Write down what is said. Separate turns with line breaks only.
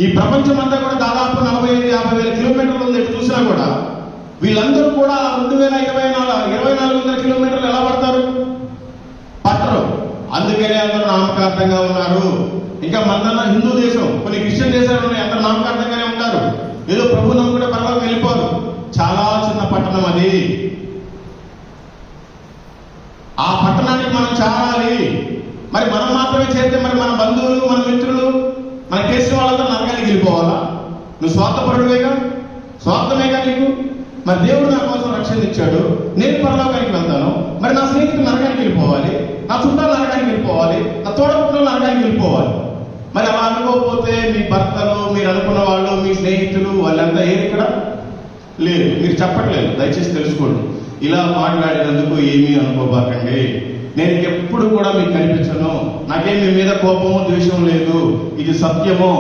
ఈ ప్రపంచం అంతా కూడా దాదాపు 45-50 వేల కిలోమీటర్లు ఉంది. ఎటు చూసినా కూడా వీళ్ళందరూ కూడా 2400 కిలోమీటర్లు ఎలా పడతారు? పట్టరు. అందుకనే అందరూ నామకార్థంగా ఉన్నారు. ఇంకా మనదన్న హిందూ దేశం, కొన్ని క్రిస్టియన్ దేశాలు ఉన్నాయి, అందరూ నామకార్థంగానే ఉంటారు. ఏదో ప్రభు నమ్ముకుంటే పరలోకం వెళ్ళిపోరు. చాలా చిన్న పట్టణం అది. ఆ పట్టణానికి మనం చేరాలి. మరి మనం మాత్రమే చేరితే మరి మన బంధువులు, మన మిత్రులు, మన తెలిసిన వాళ్ళతో నరకానికి వెళ్ళిపోవాలా? నువ్వు స్వార్థపరుడువేగా, స్వార్థమేగా నీకు. మరి దేవుడు నా కోసం రక్షణ ఇచ్చాడు, నేను పరలోకానికి వెళ్తాను. మరి నా స్నేహితులు నరకానికి వెళ్ళిపోవాలి, నా చుట్టాలు నరకానికి వెళ్ళిపోవాలి, నా తోడపుట్టులు నరకానికి వెళ్ళిపోవాలి. మరి అలా అనుకోకపోతే మీ భర్తలు, మీరు అనుకున్న వాళ్ళు, మీ స్నేహితులు వాళ్ళంతా ఏది ఇక్కడ లేదు. మీరు చెప్పట్లేదు, దయచేసి తెలుసుకోండి. ఇలా మాట్లాడినందుకు ఏమీ అనుకోబాకండి. నేను ఎప్పుడు కూడా మీకు కనిపించను. నాకేం మీ మీద కోపమో ద్వేషం లేదు. ఇది సత్యమో.